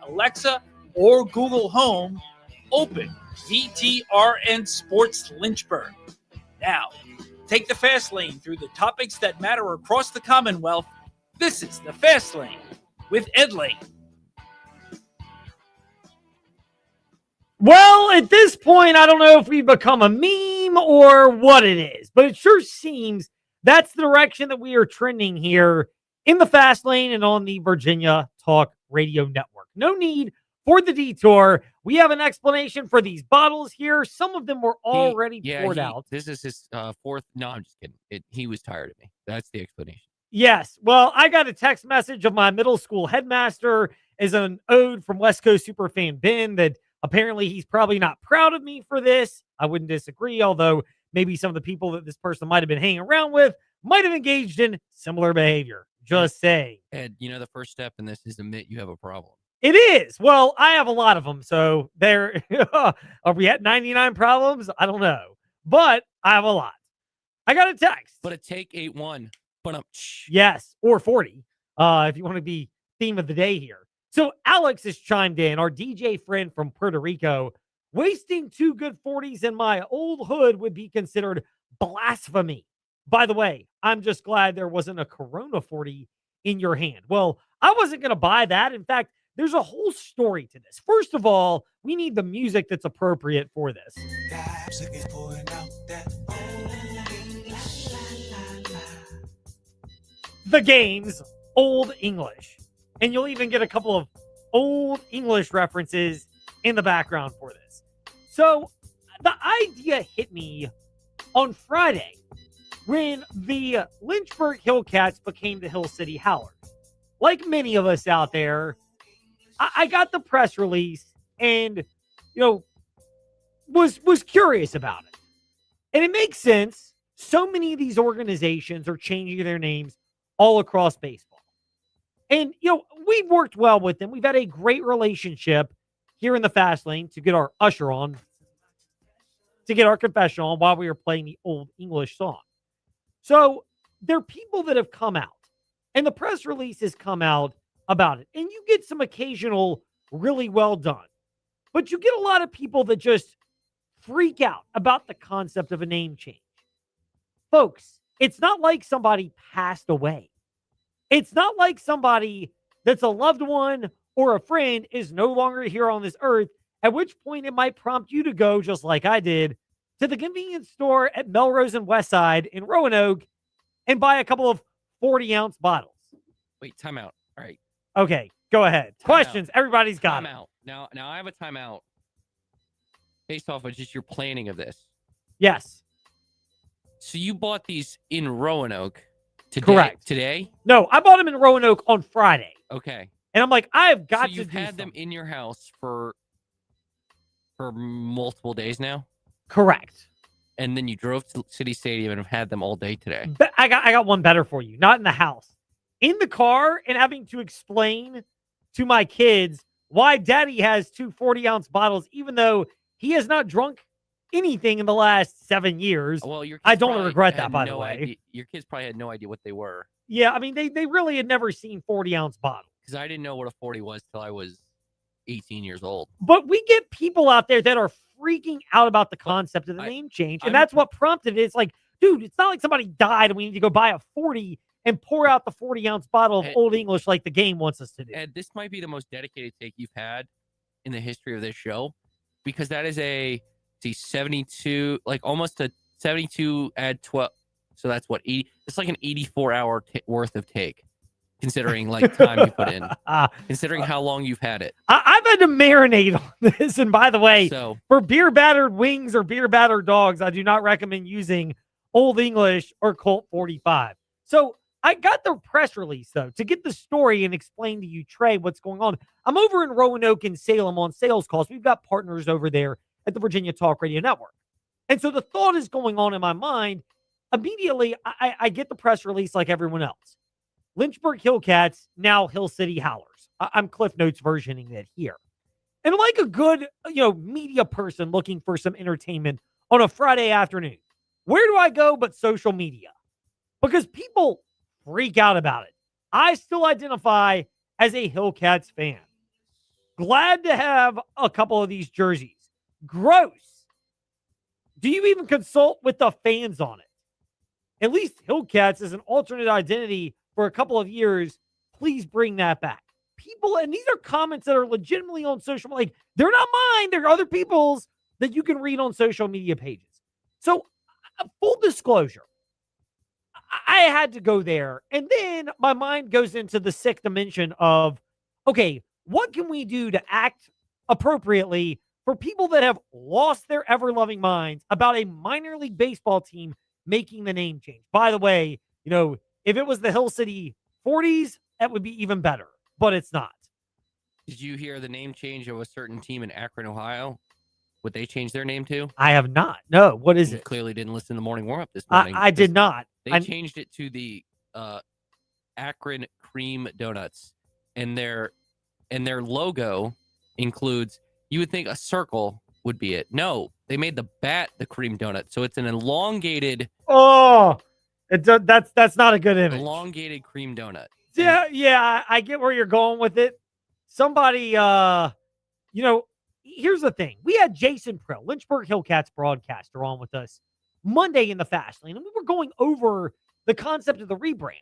Alexa or Google Home, open VTRN Sports Lynchburg. Now, take the fast lane through the topics that matter across the Commonwealth. This is the Fast Lane with Ed Lane. Well, at this point, I don't know if we've become a meme or what it is, but it sure seems that's the direction that we are trending here in the Fast Lane and on the Virginia Talk Radio Network. No need for the detour. We have an explanation for these bottles here. Some of them were already poured out. This is his fourth. No, I'm just kidding. He was tired of me. That's the explanation. Yes. Well, I got a text message of my middle school headmaster as an ode from West Coast Superfan Ben that apparently he's probably not proud of me for this. I wouldn't disagree, although maybe some of the people that this person might have been hanging around with might have engaged in similar behavior. Just saying. Ed, the first step in this is admit you have a problem. It is. Well, I have a lot of them. So there, are we at 99 problems? I don't know. But I have a lot. I got a text. But a take 8-1. Yes, or 40, if you want to be theme of the day here. So Alex has chimed in, our DJ friend from Puerto Rico. Wasting 2 good 40s in my old hood would be considered blasphemy. By the way, I'm just glad there wasn't a Corona 40 in your hand. Well, I wasn't going to buy that. In fact, there's a whole story to this. First of all, we need the music that's appropriate for this. The Game's Old English. And you'll even get a couple of Old English references in the background for this. So the idea hit me on Friday when the Lynchburg Hillcats became the Hill City Howlers. Like many of us out there, I got the press release and, was curious about it. And it makes sense. So many of these organizations are changing their names all across baseball. And, we've worked well with them. We've had a great relationship here in the Fast Lane to get our usher on, to get our confession on while we were playing the Old English song. So there are people that have come out, and the press release has come out about it. And you get some occasional really well done. But you get a lot of people that just freak out about the concept of a name change. Folks, it's not like somebody passed away. It's not like somebody that's a loved one or a friend is no longer here on this earth, at which point it might prompt you to go, just like I did, to the convenience store at Melrose and Westside in Roanoke and buy a couple of 40-ounce bottles. Wait, timeout. All right. Okay, go ahead. Questions. Out. Everybody's got timeout. Now I have a timeout based off of just your planning of this. Yes. So you bought these in Roanoke today? Correct. Today? No, I bought them in Roanoke on Friday. Okay. And I'm like, I've got to you've do had something. them in your house for multiple days now? Correct. And then you drove to City Stadium and have had them all day today. But I got one better for you. Not in the house. In the car, and having to explain to my kids why Daddy has 2 40-ounce bottles, even though he has not drunk anything in the last 7 years. Well, I don't regret that, by the way. Idea. Your kids probably had no idea what they were. Yeah, I mean, they really had never seen 40-ounce bottles. Because I didn't know what a 40 was till I was 18 years old. But we get people out there that are freaking out about the concept of the name change. And that's what prompted it. It's like, dude, it's not like somebody died and we need to go buy a 40 and pour out the 40-ounce bottle of Old English like the game wants us to do. Ed, this might be the most dedicated take you've had in the history of this show, because that is a 72, like almost a 72 add 12. So that's what, 80. It's like an 84-hour worth of take, considering like time you put in, considering how long you've had it. I've had to marinate on this. And by the way, so for beer battered wings or beer battered dogs, I do not recommend using Old English or Colt 45. So I got the press release, though, to get the story and explain to you, Trey, what's going on. I'm over in Roanoke and Salem on sales calls. We've got partners over there at the Virginia Talk Radio Network. And so the thought is going on in my mind. Immediately, I get the press release like everyone else. Lynchburg Hillcats, now Hill City Howlers. I'm Cliff Notes versioning it here. And like a good, media person looking for some entertainment on a Friday afternoon, where do I go but social media? Because people freak out about it. I still identify as a Hillcats fan. Glad to have a couple of these jerseys. Gross. Do you even consult with the fans on it? At least Hillcats is an alternate identity for a couple of years. Please bring that back. People, and these are comments that are legitimately on social media. Like, they're not mine. They're other people's that you can read on social media pages. So, full disclosure, I had to go there. And then my mind goes into the sick dimension of, okay, what can we do to act appropriately for people that have lost their ever-loving minds about a minor league baseball team making the name change? By the way, if it was the Hill City 40s, that would be even better, but it's not. Did you hear the name change of a certain team in Akron, Ohio? What they changed their name to? I have not. No, what is You it? clearly didn't listen to the morning warm-up this morning. I did not. They changed it to the Akron Cream Donuts, and their logo includes. You would think a circle would be it. No, they made the bat the cream donut, so it's an elongated. Oh, that's not a good image. Elongated cream donut. Yeah, I get where you're going with it. Somebody, here's the thing. We had Jason Prill, Lynchburg Hillcats broadcaster, on with us Monday in the Fast Lane, and we were going over the concept of the rebrand.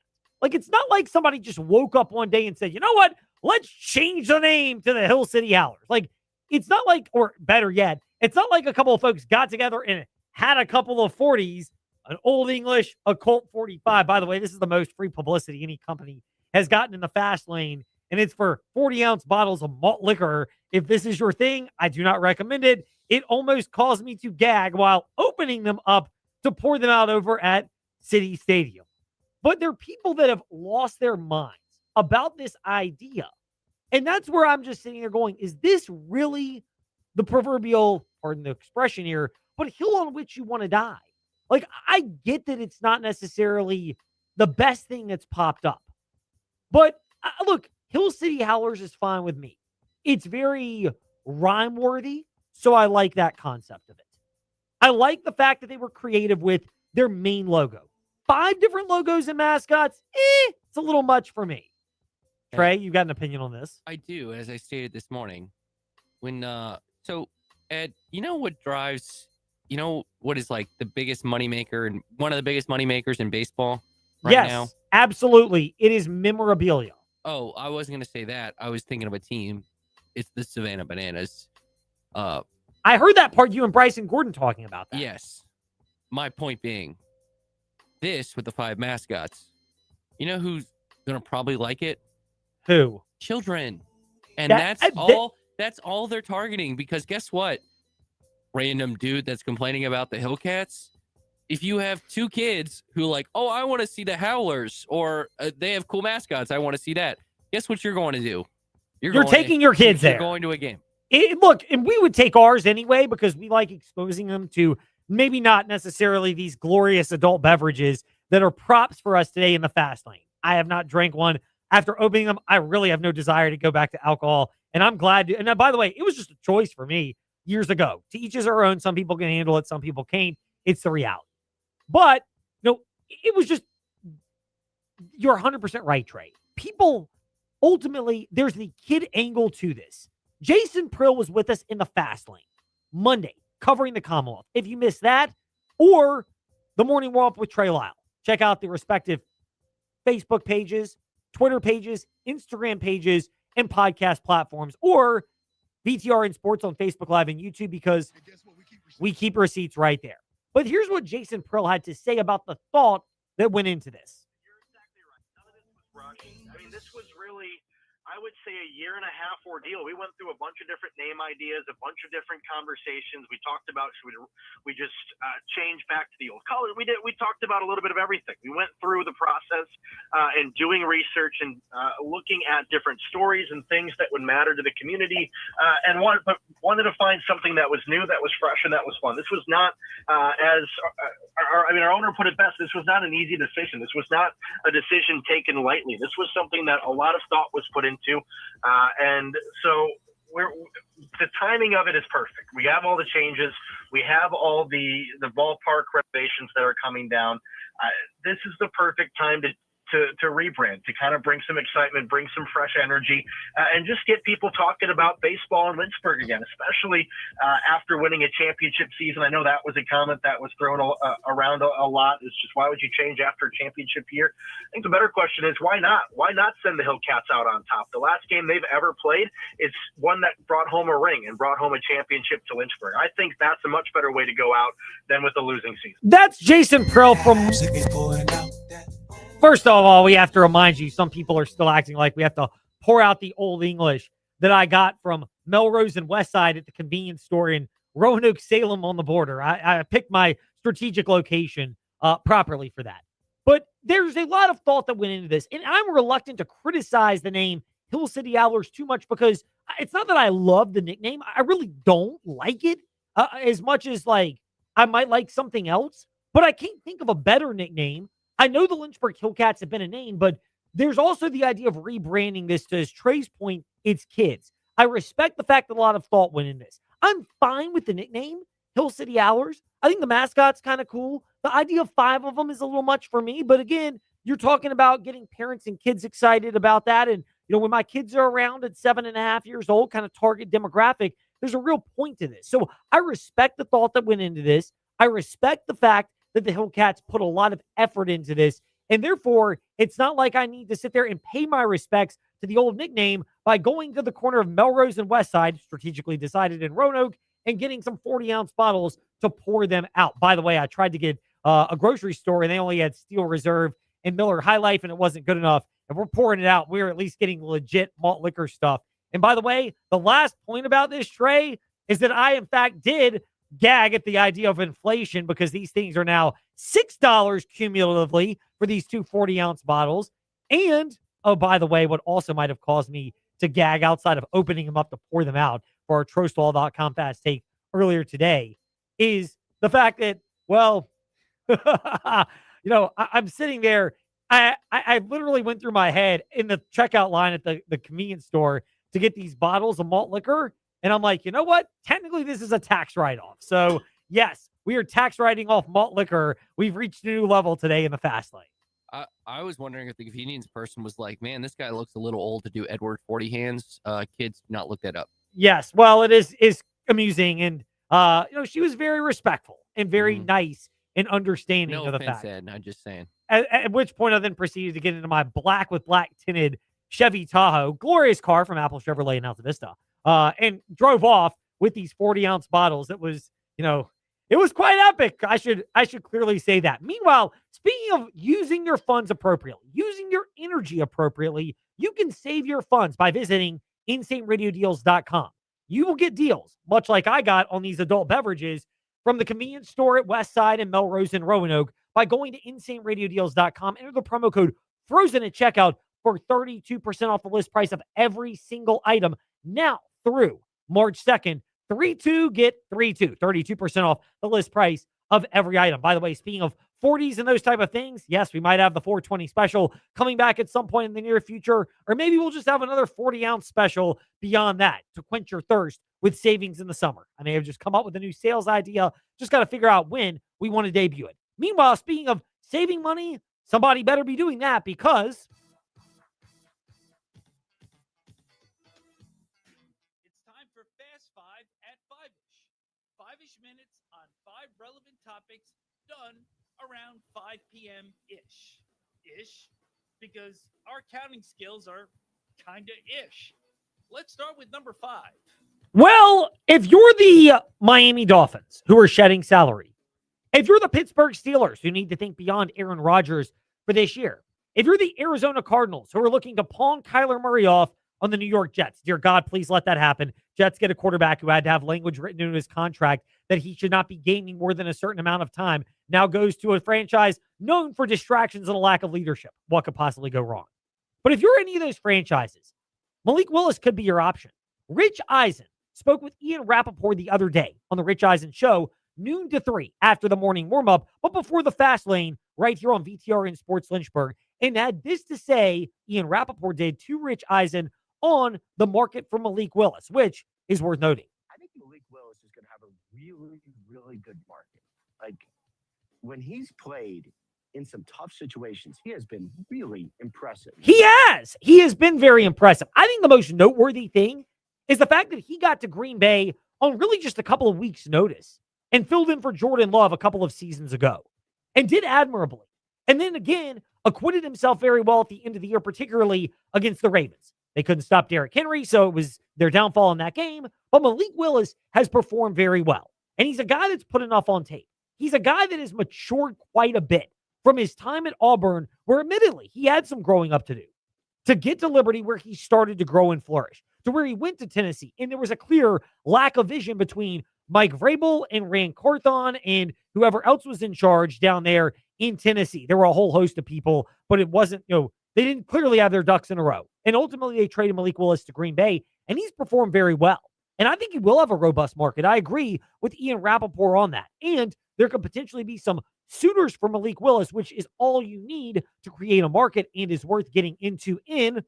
Like, it's not like somebody just woke up one day and said, you know what? Let's change the name to the Hill City Howlers. Like, it's not like, or better yet, it's not like a couple of folks got together and had a couple of 40s, an Old English, a Colt 45. By the way, this is the most free publicity any company has gotten in the Fast Lane, and it's for 40-ounce bottles of malt liquor. If this is your thing, I do not recommend it. It almost caused me to gag while opening them up to pour them out over at City Stadium. But there are people that have lost their minds about this idea. And that's where I'm just sitting there going, is this really the proverbial, pardon the expression here, but hill on which you want to die? Like, I get that it's not necessarily the best thing that's popped up. But look, Hill City Howlers is fine with me. It's very rhyme-worthy, so I like that concept of it. I like the fact that they were creative with their main logo. 5 different logos and mascots, it's a little much for me. Trey, you got an opinion on this? I do, as I stated this morning. When so Ed, what drives, what is like the biggest moneymaker and one of the biggest moneymakers in baseball right now? Yes, absolutely. It is memorabilia. Oh, I wasn't gonna say that. I was thinking of a team. It's the Savannah Bananas. I heard that part, you and Bryson Gordon talking about that. Yes. My point being, this with the 5 mascots, you know who's gonna probably like it? Who? Children. And that's all they're targeting, because guess what? Random dude that's complaining about the Hillcats. If you have 2 kids who like, oh, I want to see the Howlers, or they have cool mascots, I want to see that. Guess what you're going to do? You're taking your kids there. You're going to a game. Look, and we would take ours anyway, because we like exposing them to maybe not necessarily these glorious adult beverages that are props for us today in the Fast Lane. I have not drank one. After opening them, I really have no desire to go back to alcohol, and I'm glad to. And by the way, it was just a choice for me years ago. To each his own. Some people can handle it, some people can't. It's the reality. But, it was just, you're 100% right, Trey. People, ultimately, there's the kid angle to this. Jason Prill was with us in the Fast Lane Monday, covering the Commonwealth. If you missed that, or the Morning Warm-Up with Trey Lyle, check out the respective Facebook pages, Twitter pages, Instagram pages, and podcast platforms, or VTRN Sports on Facebook Live and YouTube, because we keep receipts right there. But here's what Jason Prill had to say about the thought that went into this. You're exactly right. None of this was rushed. I mean, this was really, I would say, a 1.5 year ordeal. We went through a bunch of different name ideas, a bunch of different conversations. We talked about, should we just change back to the old colors? We talked about a little bit of everything. We went through the process and doing research and looking at different stories and things that would matter to the community, and wanted to find something that was new, that was fresh, and that was fun. This was not, our owner put it best, this was not an easy decision. This was not a decision taken lightly. This was something that a lot of thought was put into, and so the timing of it is perfect. We have all the changes. We have all the ballpark renovations that are coming down. This is the perfect time to to rebrand, to kind of bring some excitement, bring some fresh energy, and just get people talking about baseball in Lynchburg again, especially after winning a championship season. I know that was a comment that was thrown around a lot. It's just, why would you change after a championship year? I think the better question is, why not? Why not send the Hillcats out on top? The last game they've ever played is one that brought home a ring and brought home a championship to Lynchburg. I think that's a much better way to go out than with a losing season. That's Jason Prill from... First of all, we have to remind you, some people are still acting like we have to pour out the old English that I got from Melrose and Westside at the convenience store in Roanoke, Salem on the border. I picked my strategic location properly for that. But there's a lot of thought that went into this, and I'm reluctant to criticize the name Hill City Owlers too much because it's not that I love the nickname. I really don't like it as much as like I might like something else, but I can't think of a better nickname. I know the Lynchburg Hillcats have been a name, but there's also the idea of rebranding this to, as Trey's point, it's kids. I respect the fact that a lot of thought went in this. I'm fine with the nickname, Hill City Owlers. I think the mascot's kind of cool. The idea of 5 of them is a little much for me, but again, you're talking about getting parents and kids excited about that. And, you know, when my kids are around at 7.5 years old, kind of target demographic, there's a real point to this. So I respect the thought that went into this. I respect the fact that the Hillcats put a lot of effort into this. And therefore, it's not like I need to sit there and pay my respects to the old nickname by going to the corner of Melrose and Westside, strategically decided in Roanoke, and getting some 40-ounce bottles to pour them out. By the way, I tried to get a grocery store, and they only had Steel Reserve and Miller High Life, and it wasn't good enough. If we're pouring it out, we're at least getting legit malt liquor stuff. And by the way, the last point about this, Trey, is that I, in fact, did gag at the idea of inflation because these things are now $6 cumulatively for these two 40-ounce bottles. And, oh, by the way, what also might have caused me to gag outside of opening them up to pour them out for our Trostall.com Fast Take earlier today is the fact that, well, you know, I'm sitting there. I literally went through my head in the checkout line at the convenience store to get these bottles of malt liquor. And I'm like, you know what? Technically, this is a tax write-off. So, yes, we are tax writing off malt liquor. We've reached a new level today in the fast lane. I was wondering if the convenience person was like, man, this guy looks a little old to do Edward 40 hands. Kids, do not look that up. Yes, well, it is amusing. And, you know, she was very respectful and very nice and understanding of the fact. Ed, I'm just saying. At which point I then proceeded to get into my black with black tinted Chevy Tahoe, glorious car from Apple Chevrolet in Alta Vista, and drove off with these 40-ounce bottles. It was, you know, it was quite epic. I should clearly say that. Meanwhile, speaking of using your funds appropriately, using your energy appropriately, you can save your funds by visiting InsaneRadioDeals.com. You will get deals, much like I got on these adult beverages from the convenience store at Westside and Melrose and Roanoke by going to InsaneRadioDeals.com. Enter the promo code FROZEN at checkout for 32% off the list price of every single item now through March 2nd. 3-2 get 3-2, 32% off the list price of every item. By the way, speaking of 40s and those type of things, yes, we might have the 420 special coming back at some point in the near future, or maybe we'll just have another 40-ounce special beyond that to quench your thirst with savings in the summer. I may have just come up with a new sales idea. Just got to figure out when we want to debut it. Meanwhile, speaking of saving money, somebody better be doing that because it's time for Fast Five at Five-ish. 5-ish minutes on 5 relevant topics done around 5 p.m.-ish. Ish, because our counting skills are kind of ish. Let's start with number 5. well, if you're the Miami Dolphins who are shedding salary, if you're the Pittsburgh Steelers who need to think beyond Aaron Rodgers for this year, if you're the Arizona Cardinals who are looking to pawn Kyler Murray off on the New York Jets, dear God, please let that happen. Jets get a quarterback who had to have language written into his contract that he should not be gaming more than a certain amount of time, now goes to a franchise known for distractions and a lack of leadership. What could possibly go wrong? But if you're any of those franchises, Malik Willis could be your option. Rich Eisen spoke with Ian Rappaport the other day on the Rich Eisen Show, noon to 3 after the morning warm-up, but before the fast lane, right here on VTR and Sports Lynchburg, and had this to say, Ian Rappaport did to Rich Eisen on the market for Malik Willis, which is worth noting. I think Malik Willis is going to have a really, really good market. Like, when he's played, in some tough situations. He has been really impressive. He has. He has been very impressive. I think the most noteworthy thing is the fact that he got to Green Bay on really just a couple of weeks' notice and filled in for Jordan Love a couple of seasons ago and did admirably. And then again, acquitted himself very well at the end of the year, particularly against the Ravens. They couldn't stop Derrick Henry, so it was their downfall in that game. But Malik Willis has performed very well. And he's a guy that's put enough on tape. He's a guy that has matured quite a bit from his time at Auburn, where admittedly he had some growing up to do, to get to Liberty, where he started to grow and flourish, to where he went to Tennessee. And there was a clear lack of vision between Mike Vrabel and Rand Carthon and whoever else was in charge down there in Tennessee. There were a whole host of people, but it wasn't, they didn't clearly have their ducks in a row. And ultimately they traded Malik Willis to Green Bay, and he's performed very well. And I think he will have a robust market. I agree with Ian Rappaport on that. And there could potentially be some suitors for Malik Willis, which is all you need to create a market and is worth getting into in.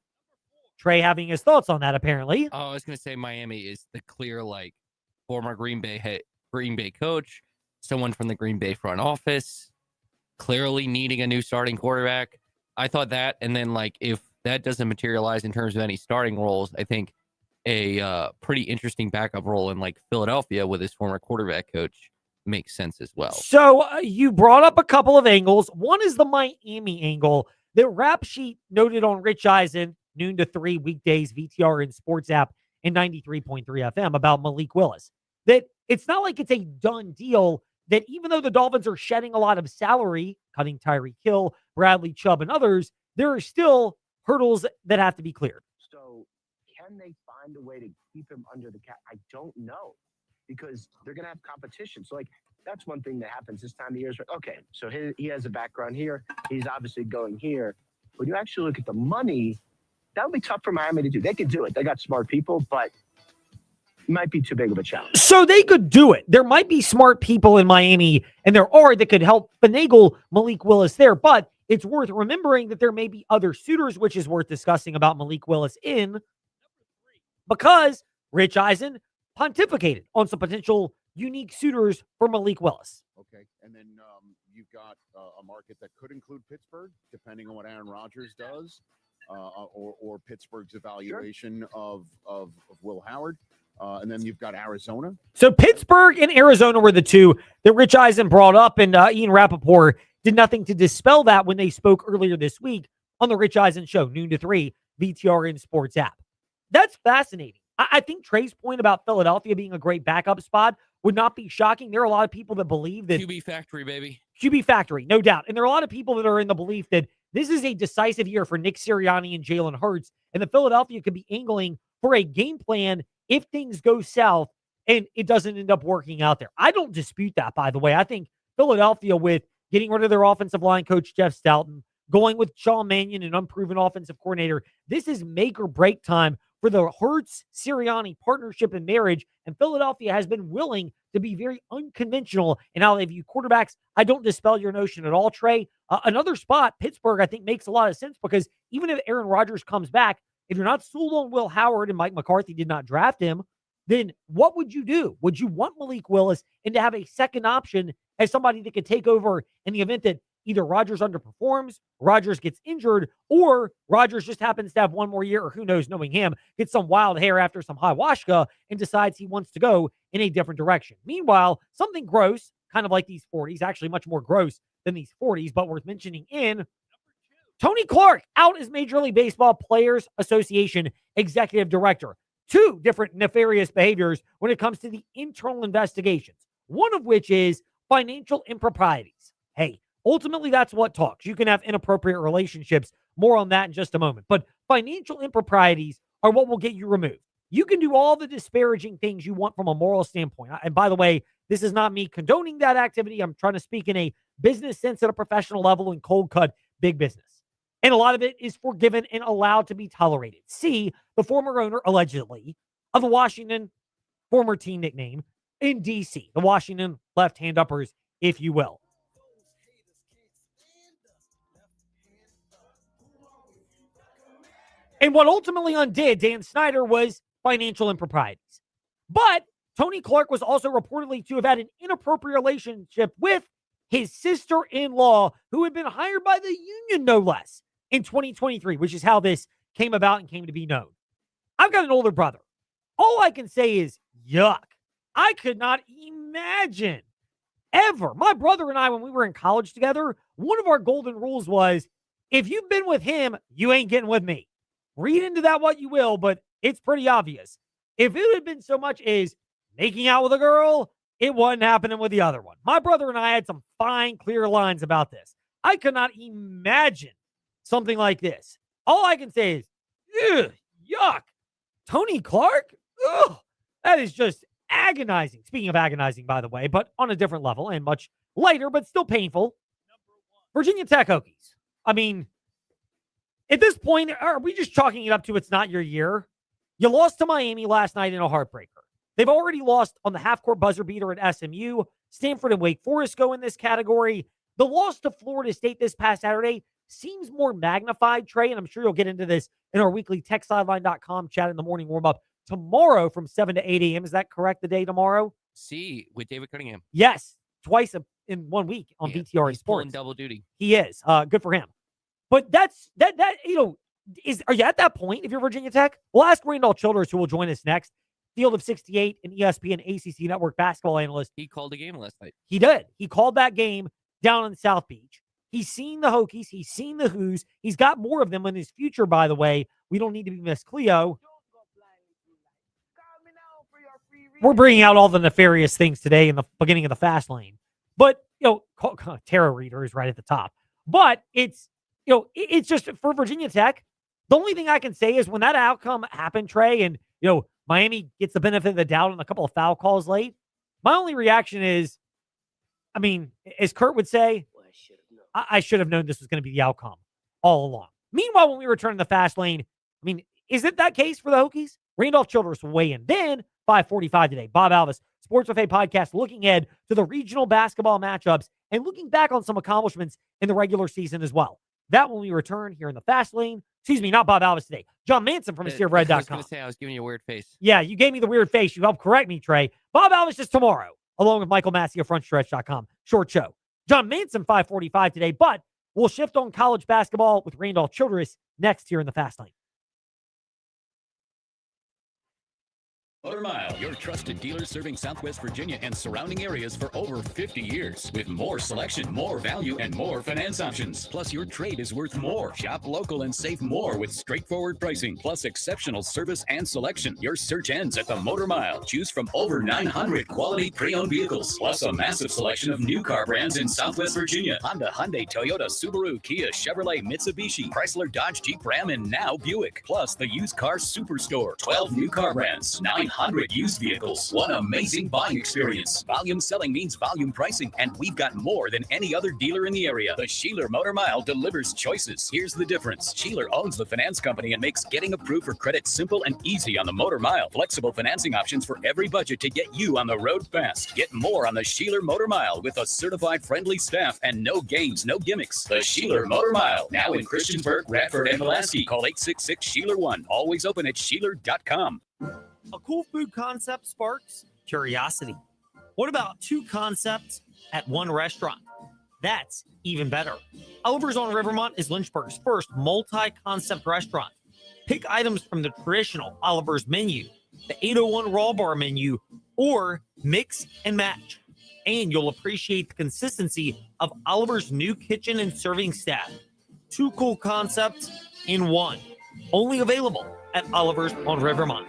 Trey having his thoughts on that, apparently. Oh, I was going to say Miami is the clear, former Green Bay coach, someone from the Green Bay front office, clearly needing a new starting quarterback. I thought that, and then, if that doesn't materialize in terms of any starting roles, I think a pretty interesting backup role in, Philadelphia with his former quarterback coach makes sense as well. So you brought up a couple of angles. One is the Miami angle. The Rap Sheet noted on Rich Eisen, noon to 3 weekdays, VTR and Sports app and 93.3 FM about Malik Willis. That it's not like it's a done deal, that even though the Dolphins are shedding a lot of salary, cutting Tyreek Hill, Bradley Chubb, and others, there are still hurdles that have to be cleared. So can they find a way to keep him under the cap? I don't know, because they're going to have competition. So, that's one thing that happens this time of year. Okay, so he has a background here. He's obviously going here. When you actually look at the money, that would be tough for Miami to do. They could do it. They got smart people, but it might be too big of a challenge. So they could do it. There might be smart people in Miami, and there are, that could help finagle Malik Willis there. But it's worth remembering that there may be other suitors, which is worth discussing about Malik Willis because Rich Eisen pontificated on some potential unique suitors for Malik Willis. Okay, and then you've got a market that could include Pittsburgh, depending on what Aaron Rodgers does, or Pittsburgh's evaluation of Will Howard. And then you've got Arizona. So Pittsburgh and Arizona were the two that Rich Eisen brought up, and Ian Rappaport did nothing to dispel that when they spoke earlier this week on the Rich Eisen Show, noon to 3, VTR and Sports app. That's fascinating. I think Trey's point about Philadelphia being a great backup spot would not be shocking. There are a lot of people that believe that QB factory, baby. QB factory, no doubt. And there are a lot of people that are in the belief that this is a decisive year for Nick Sirianni and Jalen Hurts, and that Philadelphia could be angling for a game plan if things go south and it doesn't end up working out there. I don't dispute that, by the way. I think Philadelphia, with getting rid of their offensive line coach, Jeff Stoughton, going with Sean Mannion, an unproven offensive coordinator, this is make or break time for the Hurts-Sirianni partnership and marriage, and Philadelphia has been willing to be very unconventional in how they view quarterbacks. I don't dispel your notion at all, Trey. Another spot, Pittsburgh, I think makes a lot of sense, because even if Aaron Rodgers comes back, if you're not sold on Will Howard and Mike McCarthy did not draft him, then what would you do? Would you want Malik Willis and to have a second option as somebody that could take over in the event that either Rodgers underperforms, Rodgers gets injured, or Rodgers just happens to have one more year, or who knows, knowing him, gets some wild hair after some ayahuasca and decides he wants to go in a different direction. Meanwhile, something gross, kind of like these 40s, actually much more gross than these 40s, but worth mentioning in Tony Clark, out as Major League Baseball Players Association Executive Director. Two different nefarious behaviors when it comes to the internal investigations, one of which is financial improprieties. Hey, ultimately, that's what talks. You can have inappropriate relationships. More on that in just a moment. But financial improprieties are what will get you removed. You can do all the disparaging things you want from a moral standpoint. And by the way, this is not me condoning that activity. I'm trying to speak in a business sense at a professional level in cold cut big business. And a lot of it is forgiven and allowed to be tolerated. See the former owner, allegedly, of the Washington, former team nickname, in D.C., the Washington left-hand uppers, if you will. And what ultimately undid Dan Snyder was financial improprieties. But Tony Clark was also reportedly to have had an inappropriate relationship with his sister-in-law, who had been hired by the union, no less, in 2023, which is how this came about and came to be known. I've got an older brother. All I can say is, yuck. I could not imagine ever. My brother and I, when we were in college together, one of our golden rules was, if you've been with him, you ain't getting with me. Read into that what you will, but it's pretty obvious. If it had been so much as making out with a girl, it wasn't happening with the other one. My brother and I had some fine, clear lines about this. I could not imagine something like this. All I can say is, ugh, yuck. Tony Clark? Ugh, that is just agonizing. Speaking of agonizing, by the way, but on a different level and much lighter, but still painful. Virginia Tech Hokies. I mean, at this point, are we just chalking it up to it's not your year? You lost to Miami last night in a heartbreaker. They've already lost on the half-court buzzer beater at SMU. Stanford and Wake Forest go in this category. The loss to Florida State this past Saturday seems more magnified, Trey, and I'm sure you'll get into this in our weekly TechSideline.com chat in the morning warm-up tomorrow from 7 to 8 a.m. Is that correct, the day tomorrow? See, with David Cunningham. Yes, twice in 1 week on VTR he's Sports. pulling double duty. He is. Good for him. But that's are you at that point if you're Virginia Tech? We'll ask Randall Childress, who will join us next. Field of 68, an ESPN ACC Network basketball analyst. He called the game last night. He did. He called that game down in South Beach. He's seen the Hokies. He's seen the Who's. He's got more of them in his future, by the way. We don't need to be Miss Cleo. We're bringing out all the nefarious things today in the beginning of the fast lane. But, tarot reader is right at the top. But it's just for Virginia Tech. The only thing I can say is when that outcome happened, Trey, and, Miami gets the benefit of the doubt on a couple of foul calls late, my only reaction is, I mean, as Kurt would say, I should have known this was going to be the outcome all along. Meanwhile, when we return to the fast lane, I mean, is it that case for the Hokies? Randolph Childress will weigh in. Then, 5:45 today, Bob Alvis, Sports Buffet Podcast, looking ahead to the regional basketball matchups and looking back on some accomplishments in the regular season as well. That when we return here in the fast lane. Excuse me, not Bob Alvis today. John Manson from MysterioRed.com. I was going to say, I was giving you a weird face. Yeah, you gave me the weird face. You helped correct me, Trey. Bob Alvis is tomorrow, along with Michael Massey of FrontStretch.com. Short show. John Manson, 5:45 today, but we'll shift on college basketball with Randolph Childress next here in the fast lane. Motor Mile, your trusted dealer serving Southwest Virginia and surrounding areas for over 50 years. With more selection, more value, and more finance options. Plus, your trade is worth more. Shop local and save more with straightforward pricing, plus exceptional service and selection. Your search ends at the Motor Mile. Choose from over 900 quality pre-owned vehicles, plus a massive selection of new car brands in Southwest Virginia. Honda, Hyundai, Toyota, Subaru, Kia, Chevrolet, Mitsubishi, Chrysler, Dodge, Jeep, Ram, and now Buick. Plus, the used car superstore. 12 new car brands, 900 used vehicles. One amazing buying experience. Volume selling means volume pricing, and we've got more than any other dealer in the area. The Sheeler Motor Mile delivers choices. Here's the difference. Sheeler owns the finance company and makes getting approved for credit simple and easy on the Motor Mile. Flexible financing options for every budget to get you on the road fast. Get more on the Sheeler Motor Mile with a certified friendly staff and no games, no gimmicks. The Sheeler Motor Mile, now in Christiansburg, Radford, and Pulaski. Call 866-SHEELER1. Always open at Sheeler.com. A cool food concept sparks curiosity. What about two concepts at one restaurant? That's even better. Oliver's on Rivermont is Lynchburg's first multi-concept restaurant. Pick items from the traditional Oliver's menu, the 801 Raw Bar menu, or mix and match. And you'll appreciate the consistency of Oliver's new kitchen and serving staff. Two cool concepts in one. Only available at Oliver's on Rivermont.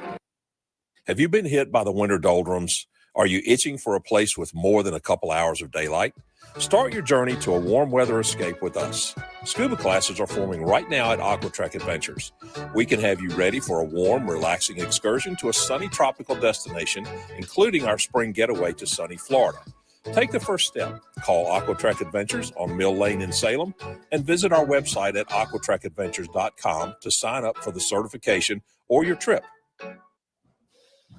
Have you been hit by the winter doldrums? Are you itching for a place with more than a couple hours of daylight? Start your journey to a warm weather escape with us. Scuba classes are forming right now at Aquatrek Adventures. We can have you ready for a warm, relaxing excursion to a sunny tropical destination, including our spring getaway to sunny Florida. Take the first step. Call Aquatrek Adventures on Mill Lane in Salem and visit our website at aquatrekadventures.com to sign up for the certification or your trip.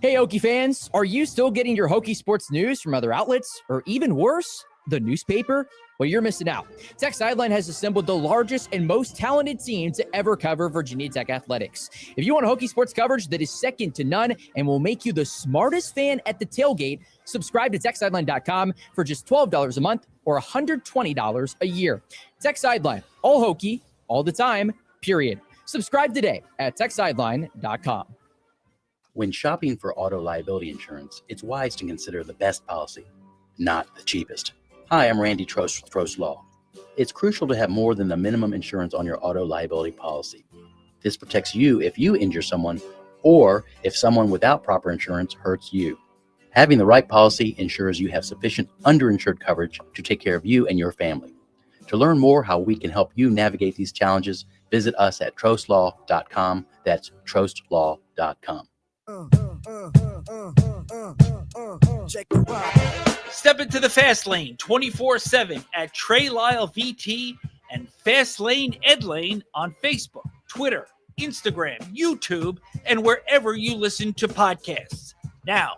Hey, Hokie fans, are you still getting your Hokie sports news from other outlets? Or even worse, the newspaper? Well, you're missing out. Tech Sideline has assembled the largest and most talented team to ever cover Virginia Tech athletics. If you want Hokie sports coverage that is second to none and will make you the smartest fan at the tailgate, subscribe to TechSideline.com for just $12 a month or $120 a year. Tech Sideline, all Hokie, all the time, period. Subscribe today at TechSideline.com. When shopping for auto liability insurance, it's wise to consider the best policy, not the cheapest. Hi, I'm Randy Trost with Trost Law. It's crucial to have more than the minimum insurance on your auto liability policy. This protects you if you injure someone or if someone without proper insurance hurts you. Having the right policy ensures you have sufficient underinsured coverage to take care of you and your family. To learn more how we can help you navigate these challenges, visit us at trostlaw.com. That's trostlaw.com. Step into the Fast Lane 24/7 at Trey Lyle VT and Fast Lane Ed Lane on Facebook, Twitter, Instagram, YouTube, and wherever you listen to podcasts. Now,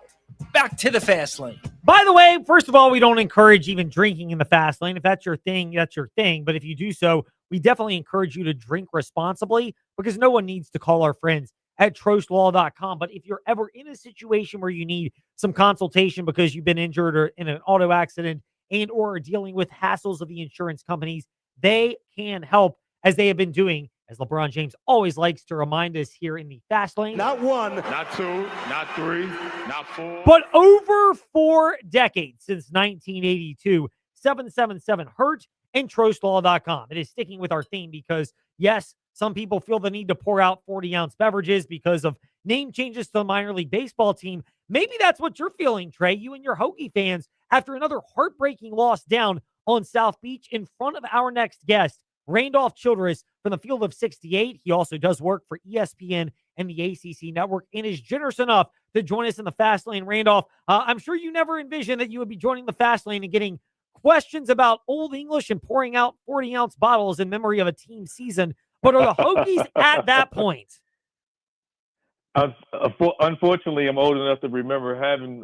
back to the Fast Lane. By the way, first of all, we don't encourage even drinking in the fast lane. If that's your thing, that's your thing. But if you do so, we definitely encourage you to drink responsibly because no one needs to call our friends at trostlaw.com. But if you're ever in a situation where you need some consultation because you've been injured or in an auto accident and or are dealing with hassles of the insurance companies, they can help as they have been doing, as LeBron James always likes to remind us here in the fast lane. Not one, not two, not three, not four. But over 4 decades since 1982, 777-HURT and trostlaw.com. It is sticking with our theme because, yes, some people feel the need to pour out 40-ounce beverages because of name changes to the minor league baseball team. Maybe that's what you're feeling, Trey, you and your Hokie fans, after another heartbreaking loss down on South Beach in front of our next guest, Randolph Childress from the Field of 68. He also does work for ESPN and the ACC Network and is generous enough to join us in the Fast Lane. Randolph, I'm sure you never envisioned that you would be joining the Fast Lane and getting questions about Old English and pouring out 40-ounce bottles in memory of a team season. But are the Hokies at that point? Unfortunately, I'm old enough to remember having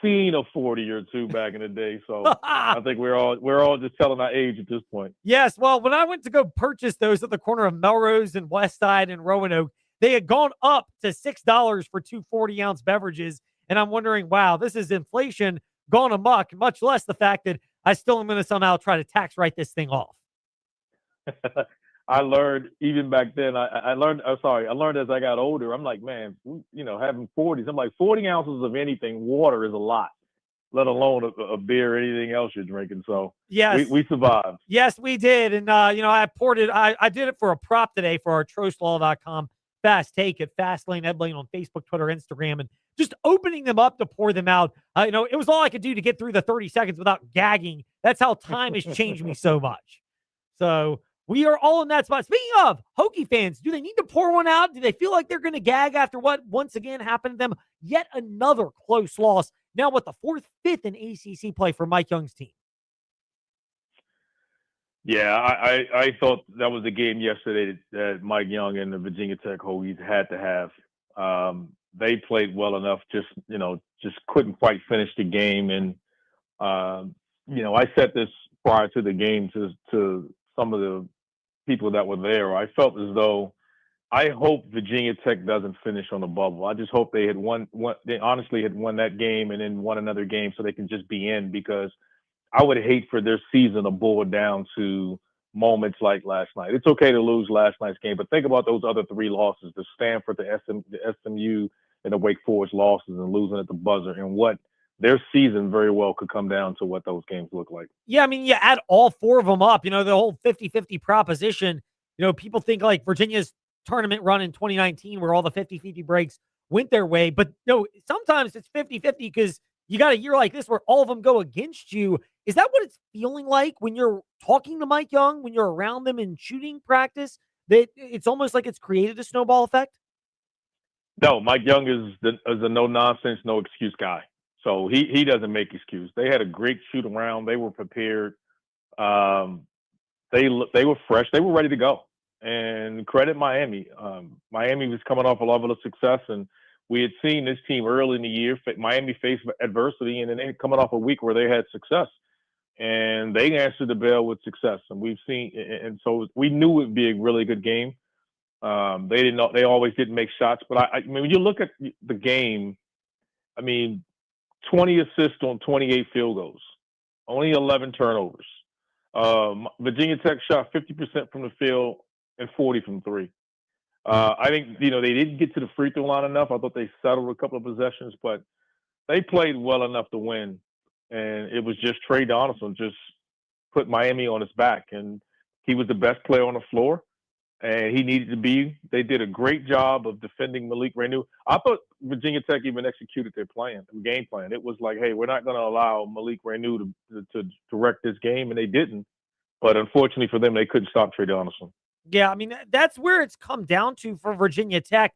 seen a 40 or two back in the day. So I think we're all just telling our age at this point. Yes. Well, when I went to go purchase those at the corner of Melrose and West Side and Roanoke, they had gone up to $6 for two 40-ounce beverages. And I'm wondering, wow, this is inflation gone amok, much less the fact that I still am going to somehow try to tax write this thing off. I learned even back then. I learned as I got older. I'm like, man, having 40s. I'm like, 40 ounces of anything, water is a lot, let alone a beer or anything else you're drinking. So yes, we survived. Yes, we did. And, I poured it. I did it for a prop today for our trostlaw.com Fast Take at Fast Lane Ed Lane on Facebook, Twitter, Instagram, and just opening them up to pour them out. It was all I could do to get through the 30 seconds without gagging. That's how time has changed me so much. So we are all in that spot. Speaking of Hokie fans, do they need to pour one out? Do they feel like they're going to gag after what once again happened to them? Yet another close loss. Now with the 5th in ACC play for Mike Young's team. Yeah, I thought that was the game yesterday that Mike Young and the Virginia Tech Hokies had to have. They played well enough, just couldn't quite finish the game. And, I said this prior to the game to some of the people that were there. I felt as though I hope Virginia Tech doesn't finish on the bubble. I just hope they had they honestly had won that game and then won another game so they can just be in, because I would hate for their season to boil down to moments like last night. It's okay to lose last night's game, but think about those other 3 losses, the Stanford, the SMU, and the Wake Forest losses, and losing at the buzzer, and what their season very well could come down to what those games look like. Yeah, I mean, you add all 4 of them up, the whole 50-50 proposition. People think like Virginia's tournament run in 2019 where all the 50-50 breaks went their way. But sometimes it's 50-50 because you got a year like this where all of them go against you. Is that what it's feeling like when you're talking to Mike Young, when you're around them in shooting practice, that it's almost like it's created a snowball effect? No, Mike Young is a no-nonsense, no-excuse guy. So he doesn't make excuse. They had a great shoot around. They were prepared. They were fresh. They were ready to go. And credit Miami. Miami was coming off a level of success, and we had seen this team early in the year. Miami faced adversity, and then they coming off a week where they had success. and they answered the bell with success. And we've seen, and so we knew it'd be a really good game. They didn't know, they always didn't make shots, but I mean, when you look at the game, I mean, 20 assists on 28 field goals, only 11 turnovers. Virginia Tech shot 50% from the field and 40 from three. I think, they didn't get to the free throw line enough. I thought they settled a couple of possessions, but they played well enough to win. And it was just Trey Donaldson just put Miami on his back. And he was the best player on the floor, and he needed to be. They did a great job of defending Malik Reneau. I thought Virginia Tech even executed their game plan. It was like, hey, we're not going to allow Malik Reneau to direct this game, and they didn't. But unfortunately for them, they couldn't stop Trey Donaldson. Yeah, I mean, that's where it's come down to for Virginia Tech.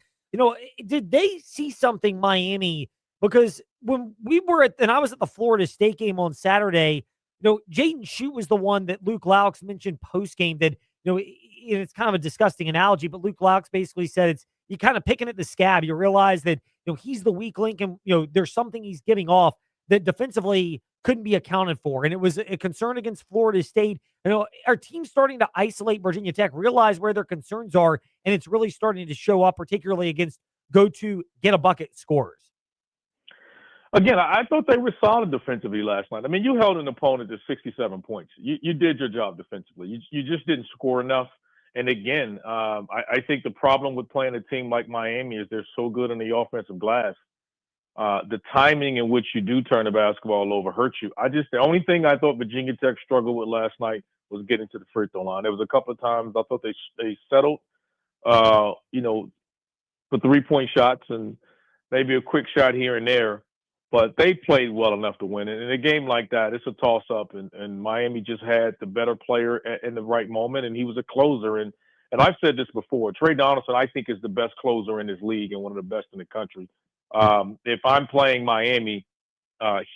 Did they see something, Miami? Because when we were and I was at the Florida State game on Saturday, Jaden Schutt was the one that Luke Laux mentioned post-game that, it's kind of a disgusting analogy, but Luke Laux basically said you're kind of picking at the scab. You realize that, he's the weak link and, there's something he's giving off that defensively couldn't be accounted for. And it was a concern against Florida State. Our team's starting to isolate Virginia Tech, realize where their concerns are, and it's really starting to show up, particularly against go-to get-a-bucket scorers. Again, I thought they were solid defensively last night. I mean, you held an opponent to 67 points. You did your job defensively. You just didn't score enough. And again, I think the problem with playing a team like Miami is they're so good on the offensive glass. The timing in which you do turn the basketball over hurts you. The only thing I thought Virginia Tech struggled with last night was getting to the free throw line. There was a couple of times I thought they settled, for 3-point shots and maybe a quick shot here and there, but they played well enough to win it. In a game like that, it's a toss-up, and Miami just had the better player in the right moment, and he was a closer. And I've said this before, Trey Donaldson, I think, is the best closer in this league and one of the best in the country. If I'm playing Miami,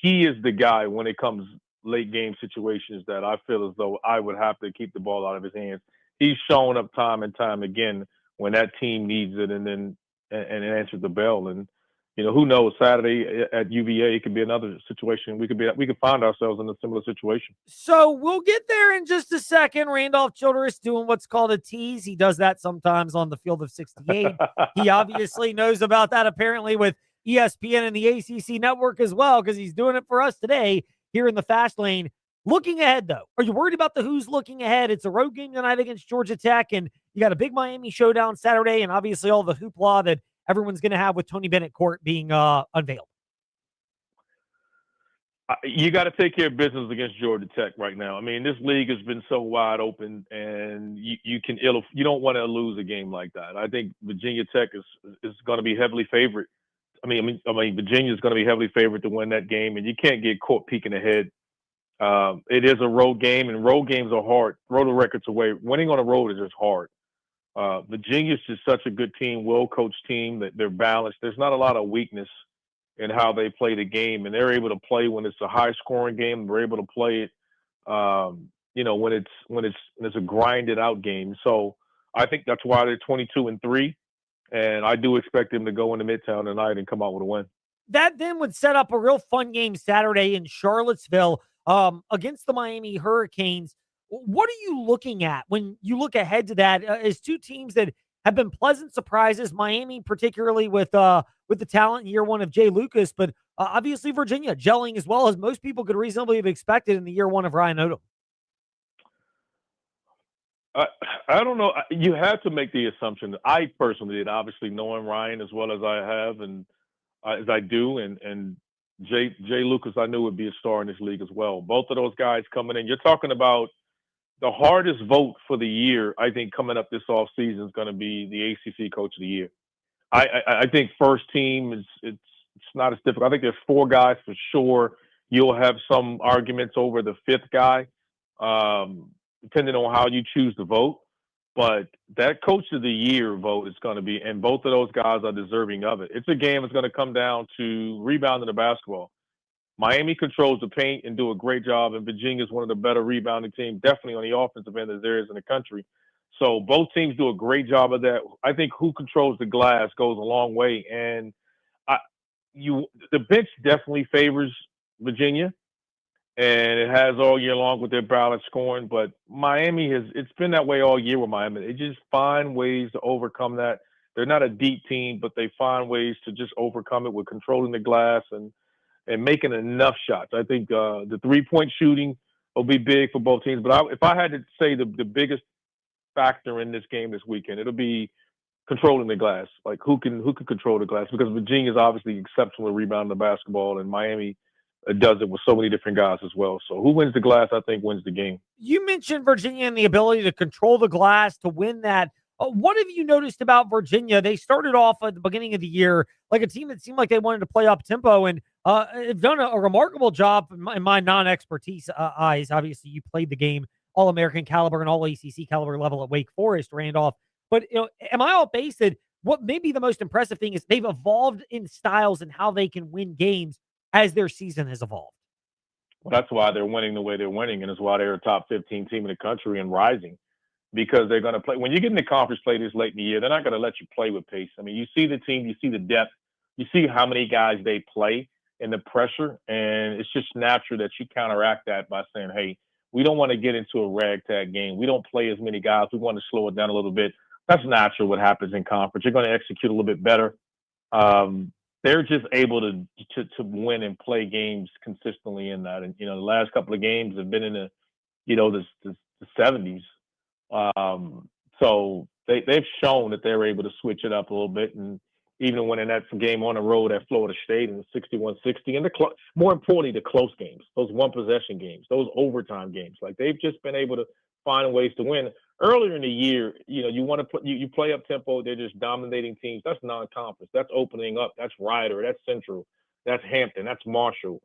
he is the guy when it comes late game situations that I feel as though I would have to keep the ball out of his hands. He's shown up time and time again when that team needs it and answers the bell. And, who knows, Saturday at UVA, it could be another situation. We could find ourselves in a similar situation. So we'll get there in just a second. Randolph Childress doing what's called a tease. He does that sometimes on the Field of 68. He obviously knows about that apparently with ESPN and the ACC network as well, because he's doing it for us today here in the Fast Lane. Looking ahead, though, are you worried about the who's looking ahead? It's a road game tonight against Georgia Tech, and you got a big Miami showdown Saturday, and obviously all the hoopla that everyone's going to have with Tony Bennett Court being unveiled. You got to take care of business against Georgia Tech right now. I mean, this league has been so wide open, and you don't want to lose a game like that. I think Virginia Tech is going to be heavily favored. I mean, Virginia is going to be heavily favored to win that game, and you can't get caught peeking ahead. It is a road game, and road games are hard. Throw the records away. Winning on the road is just hard. Virginia's just such a good team, well-coached team, that they're balanced. There's not a lot of weakness in how they play the game, and they're able to play when it's a high-scoring game. They're able to play it, when it's a grinded-out game. So I think that's why they're 22-3, and I do expect them to go into Midtown tonight and come out with a win. That then would set up a real fun game Saturday in Charlottesville against the Miami Hurricanes. What are you looking at when you look ahead to that as two teams that have been pleasant surprises? Miami, particularly with the talent in year one of Jay Lucas, but obviously Virginia gelling as well as most people could reasonably have expected in the year one of Ryan Odom. I don't know. You have to make the assumption. I personally did, obviously knowing Ryan as well as I have and as I do, and Jay Lucas I knew would be a star in this league as well. Both of those guys coming in. You're talking about the hardest vote for the year, I think, coming up this offseason is going to be the ACC Coach of the Year. I think first team it's not as difficult. I think there's 4 guys for sure. You'll have some arguments over the 5th guy, depending on how you choose to vote. But that Coach of the Year vote is going to be, and both of those guys are deserving of it. It's a game that's going to come down to rebounding the basketball. Miami controls the paint and do a great job, and Virginia is one of the better rebounding teams, definitely on the offensive end as there is in the country. So both teams do a great job of that. I think who controls the glass goes a long way, and the bench definitely favors Virginia. and it has all year long with their balanced scoring. But Miami it's been that way all year with Miami. They just find ways to overcome that. They're not a deep team, but they find ways to just overcome it with controlling the glass and making enough shots. I think the 3-point shooting will be big for both teams. But if I had to say the biggest factor in this game this weekend, it'll be controlling the glass. Like who can control the glass? Because Virginia is obviously exceptional at rebounding the basketball, and Miami does it with so many different guys as well. So who wins the glass, I think, wins the game. You mentioned Virginia and the ability to control the glass to win that. What have you noticed about Virginia? They started off at the beginning of the year like a team that seemed like they wanted to play up tempo, and have done a remarkable job in my non-expertise eyes. Obviously, you played the game All-American caliber and All-ACC caliber level at Wake Forest, Randolph. But am I all based that what may be the most impressive thing is they've evolved in styles and how they can win games as their season has evolved? Well, that's why they're winning the way they're winning, and it's why they're a top 15 team in the country and rising. Because they're going to play. When you get into conference play this late in the year, they're not going to let you play with pace. I mean, you see the team, you see the depth, you see how many guys they play and the pressure, and it's just natural that you counteract that by saying, hey, we don't want to get into a ragtag game. We don't play as many guys. We want to slow it down a little bit. That's natural what happens in conference. You're going to execute a little bit better. They're just able to win and play games consistently in that. And, the last couple of games have been in the 70s. So they've shown that they're able to switch it up a little bit, and even winning that game on the road at Florida State in 61-60, and more importantly, the close games, those one-possession games, those overtime games. Like they've just been able to find ways to win. Earlier in the year, you want to you play up tempo. They're just dominating teams. That's non-conference. That's opening up. That's Rider. That's Central. That's Hampton. That's Marshall.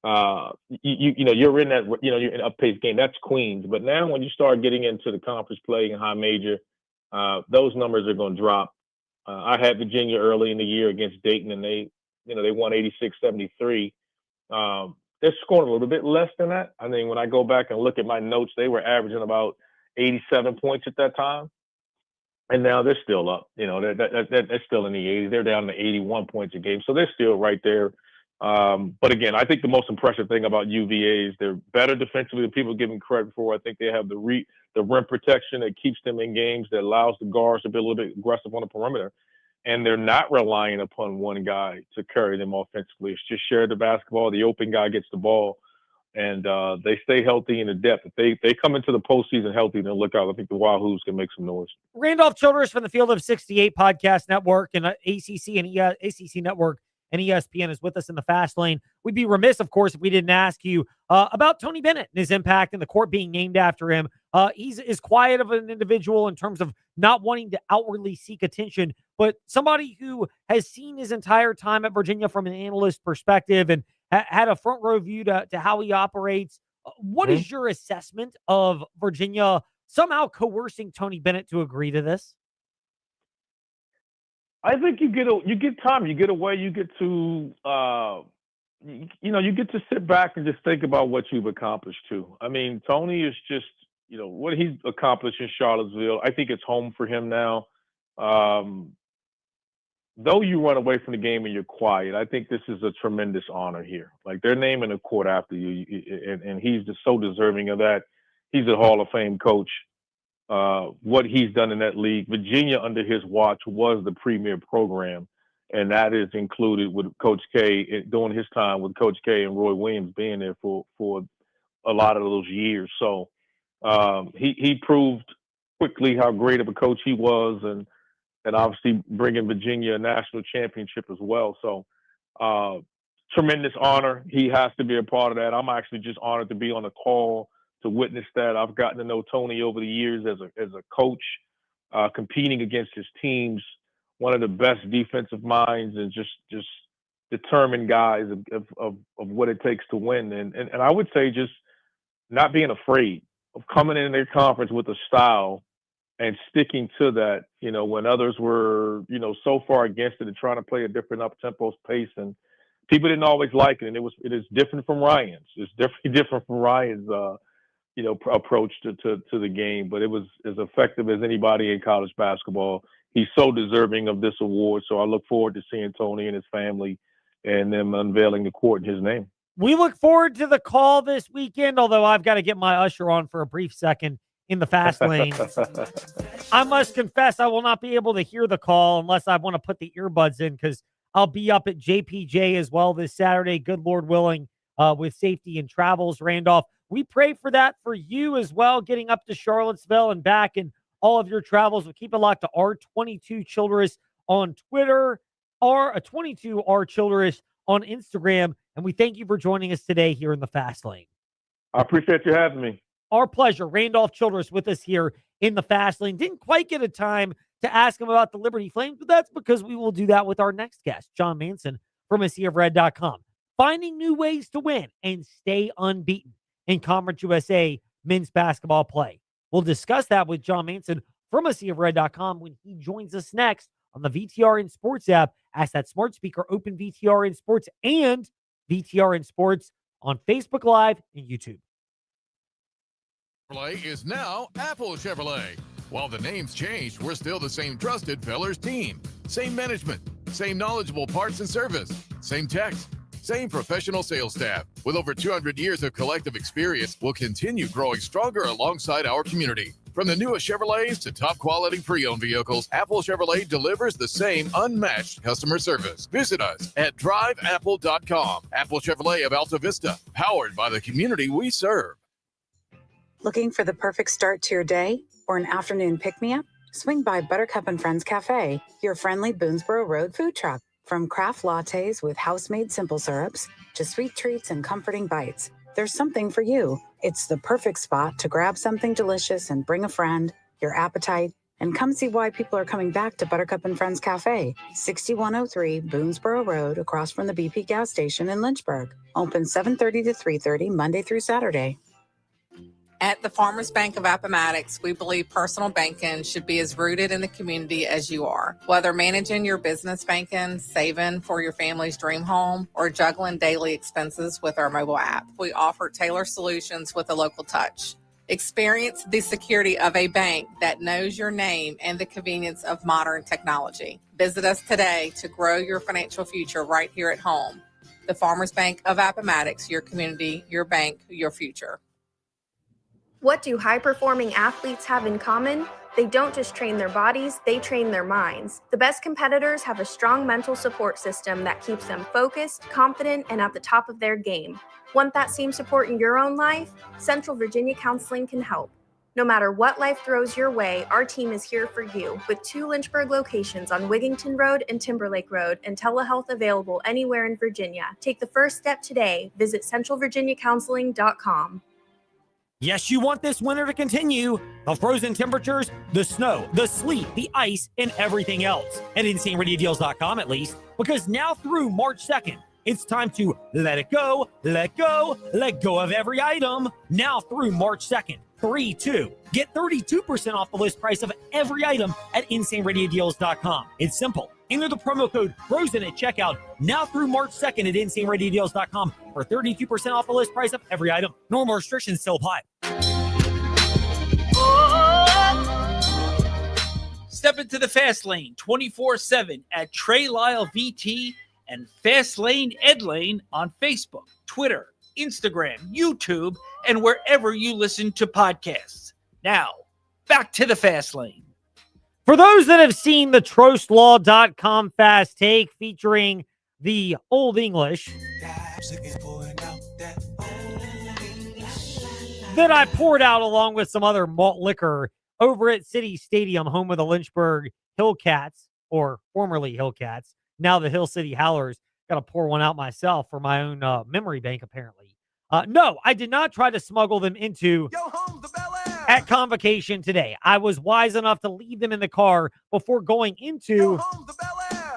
You're in that, you're in up-paced game. That's Queens. But now when you start getting into the conference play in high major, those numbers are going to drop. I had Virginia early in the year against Dayton, and they won 86-73. They're scoring a little bit less than that. I mean, when I go back and look at my notes, they were averaging about 87 points at that time. And now they're still up. They're still in the 80s. They're down to 81 points a game. So they're still right there. But again, I think the most impressive thing about UVA is they're better defensively than people give them credit for. I think they have the rim protection that keeps them in games, that allows the guards to be a little bit aggressive on the perimeter. And they're not relying upon one guy to carry them offensively. It's just share the basketball. The open guy gets the ball, and they stay healthy in the depth. If they come into the postseason healthy, then look out. I think the Wahoos can make some noise. Randolph Childress from the Field of 68 Podcast Network and ACC Network and ESPN is with us in the fast lane. We'd be remiss, of course, if we didn't ask you about Tony Bennett and his impact and the court being named after him. He's as quiet of an individual in terms of not wanting to outwardly seek attention, but somebody who has seen his entire time at Virginia from an analyst perspective and had a front row view to how he operates. What is your assessment of Virginia somehow coercing Tony Bennett to agree to this? I think you get time, you get away, you get to you get to sit back and just think about what you've accomplished too. I mean, Tony is just what he's accomplished in Charlottesville. I think it's home for him now. Though you run away from the game and you're quiet, I think this is a tremendous honor here. Like they're naming a court after you, and he's just so deserving of that. He's a Hall of Fame coach. What he's done in that league, Virginia under his watch was the premier program, and that is included with Coach K during his time with Coach K and Roy Williams being there for a lot of those years. So he proved quickly how great of a coach he was, and obviously bringing Virginia a national championship as well. So tremendous honor. He has to be a part of that. I'm actually just honored to be on the call to witness that. I've gotten to know Tony over the years as a coach, competing against his teams, one of the best defensive minds, and just determined guys of what it takes to win. And I would say just not being afraid of coming in their conference with a style and sticking to that, when others were, so far against it and trying to play a different up-tempo pace, and people didn't always like it. And it is different from Ryan's. It's definitely different from Ryan's, approach to the game, but it was as effective as anybody in college basketball. He's so deserving of this award. So I look forward to seeing Tony and his family and them unveiling the court in his name. We look forward to the call this weekend, although I've got to get my usher on for a brief second in the fast lane. I must confess I will not be able to hear the call unless I want to put the earbuds in, because I'll be up at JPJ as well this Saturday, good Lord willing, with Safety and Travels. Randolph, we pray for that for you as well, getting up to Charlottesville and back and all of your travels. We'll keep it locked to R22 Childress on Twitter, R22R Childress on Instagram, and we thank you for joining us today here in the Fast Lane. I appreciate you having me. Our pleasure. Randolph Childress with us here in the Fast Lane. Didn't quite get a time to ask him about the Liberty Flames, but that's because we will do that with our next guest, John Manson from AseaofRed.com. Finding new ways to win and stay unbeaten in Conference USA men's basketball play. We'll discuss that with John Manson from AseaofRed.com when he joins us next on the VTRN Sports app. Ask that smart speaker, open VTRN Sports and VTRN Sports on Facebook Live and YouTube. Chevrolet is now Apple Chevrolet. While the name's changed, we're still the same trusted Fellers team. Same management, same knowledgeable parts and service, same techs, same professional sales staff. With over 200 years of collective experience, we'll continue growing stronger alongside our community. From the newest Chevrolets to top quality pre-owned vehicles, Apple Chevrolet delivers the same unmatched customer service. Visit us at driveapple.com. Apple Chevrolet of Alta Vista, powered by the community we serve. Looking for the perfect start to your day or an afternoon pick-me-up? Swing by Buttercup and Friends Cafe, your friendly Boonesboro Road food truck. From craft lattes with house-made simple syrups to sweet treats and comforting bites, there's something for you. It's the perfect spot to grab something delicious and bring a friend, your appetite, and come see why people are coming back to Buttercup and Friends Cafe, 6103 Boonesboro Road, across from the BP gas station in Lynchburg. Open 7:30 to 3:30 Monday through Saturday. At the Farmers Bank of Appomattox, we believe personal banking should be as rooted in the community as you are. Whether managing your business banking, saving for your family's dream home, or juggling daily expenses with our mobile app, we offer tailored solutions with a local touch. Experience the security of a bank that knows your name and the convenience of modern technology. Visit us today to grow your financial future right here at home. The Farmers Bank of Appomattox, your community, your bank, your future. What do high-performing athletes have in common? They don't just train their bodies, they train their minds. The best competitors have a strong mental support system that keeps them focused, confident, and at the top of their game. Want that same support in your own life? Central Virginia Counseling can help. No matter what life throws your way, our team is here for you with 2 Lynchburg locations on Wigington Road and Timberlake Road, and telehealth available anywhere in Virginia. Take the first step today. Visit centralvirginiacounseling.com. Yes, you want this winter to continue. The frozen temperatures, the snow, the sleet, the ice, and everything else. At InsaneRadioDeals.com at least, because now through March 2nd, it's time to let it go, let go, let go of every item. Now through March 2nd, 3-2. Get 32% off the list price of every item at InsaneRadioDeals.com. It's simple. Enter the promo code FROZEN at checkout now through March 2nd at InsaneRadioDeals.com for 32% off the list price of every item. Normal restrictions still apply. Step into the Fast Lane 24/7 at Trey Lyle VT and Fast Lane Ed Lane on Facebook, Twitter, Instagram, YouTube, and wherever you listen to podcasts. Now, back to the Fast Lane. For those that have seen the TrostLaw.com Fast Take featuring the Old English that I poured out along with some other malt liquor over at City Stadium, home of the Lynchburg Hillcats, or formerly Hillcats, now the Hill City Howlers. Got to pour one out myself for my own memory bank, apparently. No, I did not try to smuggle them into at Convocation today. I was wise enough to leave them in the car before going into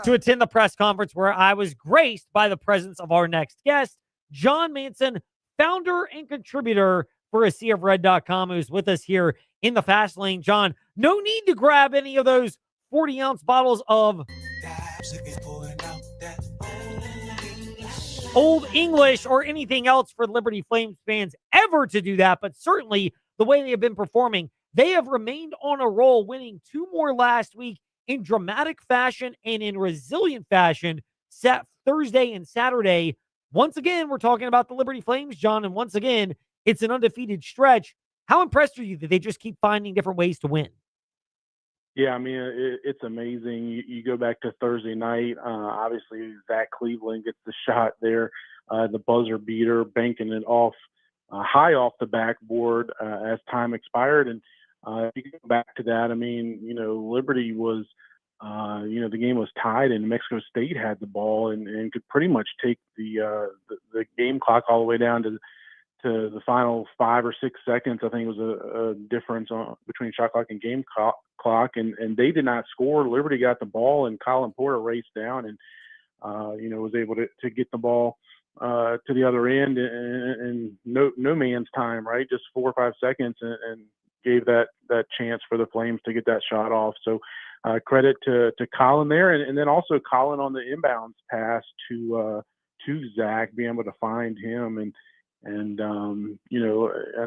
to attend the press conference, where I was graced by the presence of our next guest, John Manson, founder and contributor for AseaofRed.com, who's with us here in the Fast Lane. John, no need to grab any of those 40-ounce bottles of Old English or anything else for Liberty Flames fans ever to do that, but certainly the way they have been performing, they have remained on a roll, winning 2 more last week in dramatic fashion and in resilient fashion, set Thursday and Saturday, Once again, we're talking about the Liberty Flames, John, and once again, it's an undefeated stretch. How impressed are you that they just keep finding different ways to win? Yeah, I mean, it's amazing. You go back to Thursday night. Obviously, Zach Cleveland gets the shot there, the buzzer beater, banking it off high off the backboard as time expired. And if you go back to that, I mean, Liberty was, the game was tied, and Mexico State had the ball and could pretty much take the game clock all the way down to the final 5 or 6 seconds. I think it was a difference between shot clock and game clock, and they did not score. Liberty got the ball, and Colin Porter raced down and was able to get the ball to the other end and no man's time, right? Just 4 or 5 seconds, and gave that chance for the Flames to get that shot off. So credit to Colin there, and then also Colin on the inbounds pass to Zach, being able to find him and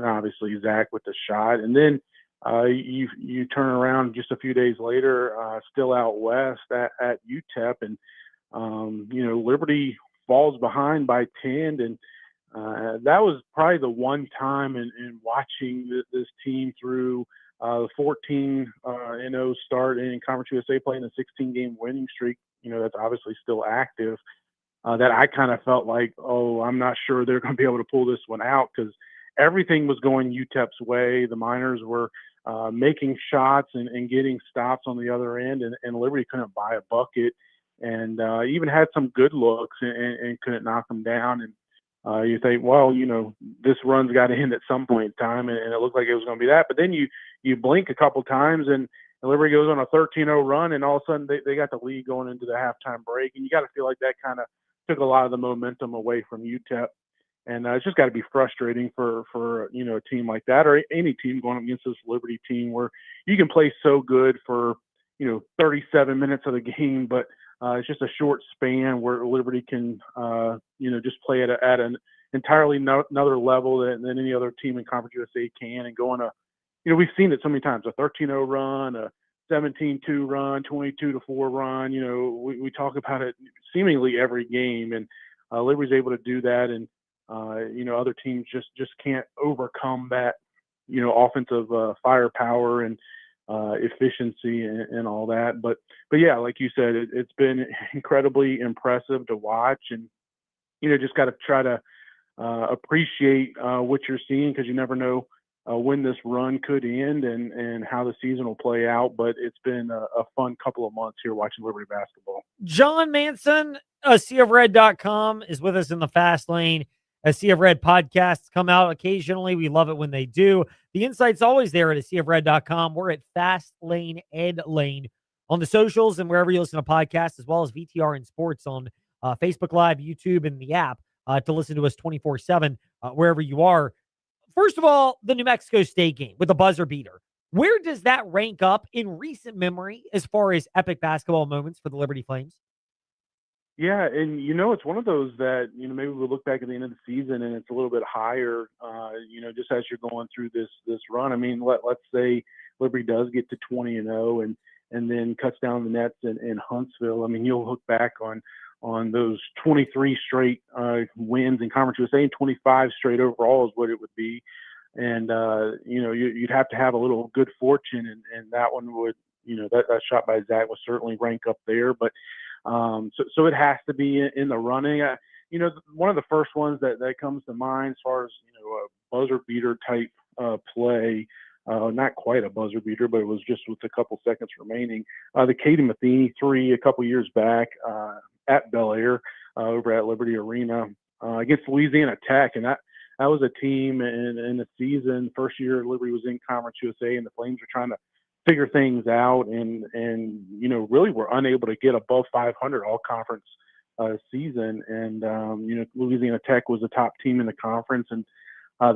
obviously Zach with the shot. And then you turn around just a few days later, still out west at UTEP, and Liberty falls behind by 10, and that was probably the one time in watching this team through the 14-0 start in Conference USA, playing a 16-game winning streak, that's obviously still active. That I kind of felt like, I'm not sure they're going to be able to pull this one out, because everything was going UTEP's way. The Miners were making shots and getting stops on the other end, and Liberty couldn't buy a bucket, and even had some good looks and couldn't knock them down. And you think, well, this run's got to end at some point in time, and it looked like it was going to be that. But then you blink a couple times, and Liberty goes on a 13-0 run, and all of a sudden they got the lead going into the halftime break, and you got to feel like that kind of took a lot of the momentum away from UTEP. And it's just got to be frustrating for a team like that, or any team going up against this Liberty team, where you can play so good for 37 minutes of the game, but it's just a short span where Liberty can just play at an entirely another level than any other team in Conference USA can, and go on we've seen it so many times, a 13-0 run, a 17-2 run, 22-4 run. We talk about it seemingly every game, and Liberty's able to do that, and other teams just can't overcome that offensive firepower and efficiency and all that. But yeah, like you said, it's been incredibly impressive to watch, and just got to try to appreciate what you're seeing, because you never know when this run could end and how the season will play out. But it's been a fun couple of months here watching Liberty basketball. John Manson, SeaofRed.com, is with us in the Fast Lane. As Sea of Red podcasts come out occasionally, we love it when they do. The insight's always there at SeaofRed.com. We're at Fast Lane Ed Lane on the socials and wherever you listen to podcasts, as well as VTR and Sports on Facebook Live, YouTube, and the app to listen to us 24/7 wherever you are. First of all, the New Mexico State game with the buzzer beater. Where does that rank up in recent memory as far as epic basketball moments for the Liberty Flames? Yeah, and it's one of those that maybe we'll look back at the end of the season and it's a little bit higher. Just as you're going through this run. I mean, let's say Liberty does get to 20-0 and then cuts down the nets in Huntsville. I mean, you'll look back on those 23 straight wins in Conference USA, and 25 straight overall is what it would be. And you'd have to have a little good fortune, and that one would that shot by Zach was certainly rank up there, but. So it has to be in the running. One of the first ones that comes to mind as far as a buzzer beater type play, not quite a buzzer beater, but it was just with a couple seconds remaining. The Katie Matheny 3 a couple years back at Bel Air over at Liberty Arena against Louisiana Tech, and that was a team in the season, first year Liberty was in Conference USA, and the Flames were trying to figure things out and really were unable to get above 500 all conference season. And, Louisiana Tech was the top team in the conference, and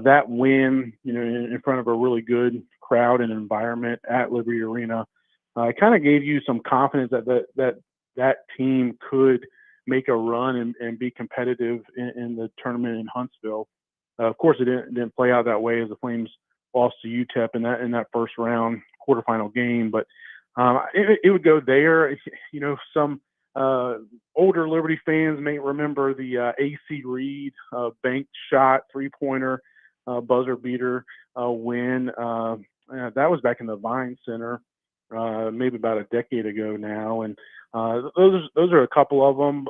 that win, in front of a really good crowd and environment at Liberty Arena, kind of gave you some confidence that team could make a run and be competitive in the tournament in Huntsville. Of course, it didn't play out that way, as the Flames lost to UTEP in that first round quarterfinal game, but it would go there. Some older Liberty fans may remember the AC Reed bank shot 3-pointer buzzer beater win. That was back in the Vine Center, maybe about a decade ago now. And those are a couple of them.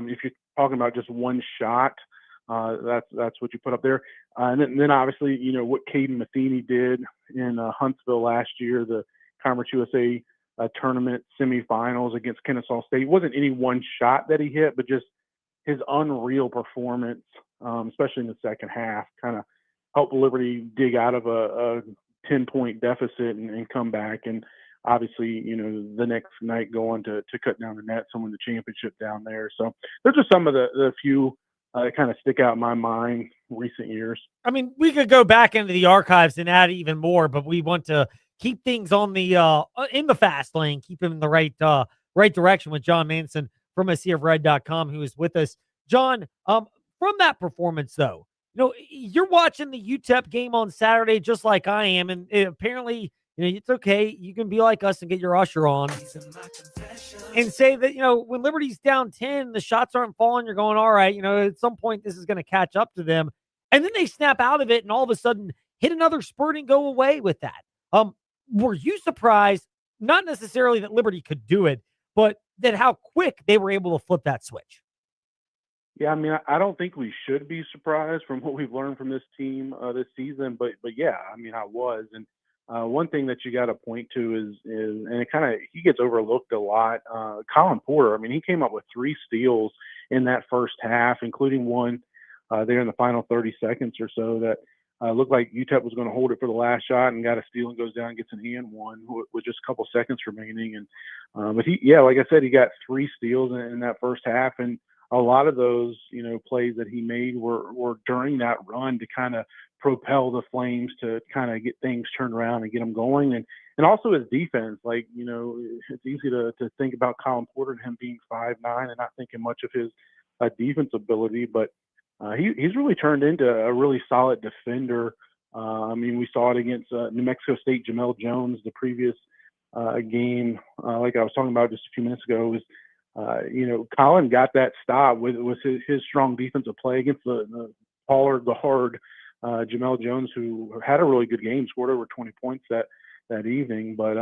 If you're talking about just one shot, that's what you put up there. And then obviously, what Caden Matheny did in Huntsville last year, the Conference USA tournament semifinals against Kennesaw State. It wasn't any one shot that he hit, but just his unreal performance, especially in the second half, kind of helped Liberty dig out of a 10-point deficit and come back. And obviously, the next night go on to cut down the nets and win the championship down there. So those are some of the few that kind of stick out in my mind recent years. I mean, we could go back into the archives and add even more, but we want to keep things on the in the fast lane, keep them in the right direction with John Manson from SCFred.com, who is with us. John, from that performance, though, you're watching the UTEP game on Saturday just like I am, and apparently, it's okay. You can be like us and get your usher on and say that, when Liberty's down 10, the shots aren't falling. You're going, all right, at some point this is going to catch up to them. And then they snap out of it and all of a sudden hit another spurt and go away with that. Were you surprised, not necessarily that Liberty could do it, but that how quick they were able to flip that switch? Yeah, I mean, I don't think we should be surprised from what we've learned from this team this season, but yeah, I mean, I was. And one thing that you got to point to is and it kind of, he gets overlooked a lot. Colin Porter, I mean, he came up with 3 steals in that first half, including one there in the final 30 seconds or so that looked like UTEP was going to hold it for the last shot and got a steal and goes down and gets an and one with just a couple seconds remaining. And but like I said, he got 3 steals in that first half, and a lot of those plays that he made were during that run to kind of propel the Flames to kind of get things turned around and get them going, and also his defense. Like it's easy to think about Colin Porter and him being 5'9" and not thinking much of his defense ability, but he's really turned into a really solid defender. I mean, we saw it against New Mexico State, Jamel Jones, the previous game, like I was talking about just a few minutes ago, was, Colin got that stop with his strong defensive play against the taller guard, Jamel Jones, who had a really good game, scored over 20 points that evening, but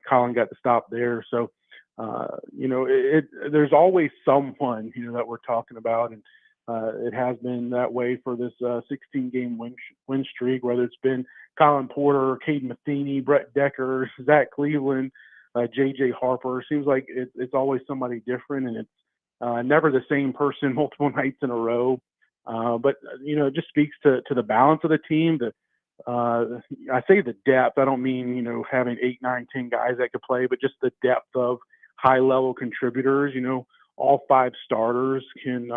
Colin got the stop there. So, there's always someone, that we're talking about, and it has been that way for this 16-game win streak, whether it's been Colin Porter, Caden Matheny, Brett Decker, Zach Cleveland, J.J. Harper. Seems like it's always somebody different, and it's never the same person multiple nights in a row. But, it just speaks to the balance of the team. I say the depth. I don't mean, having 8, 9, 10 guys that could play, but just the depth of high-level contributors. All 5 starters can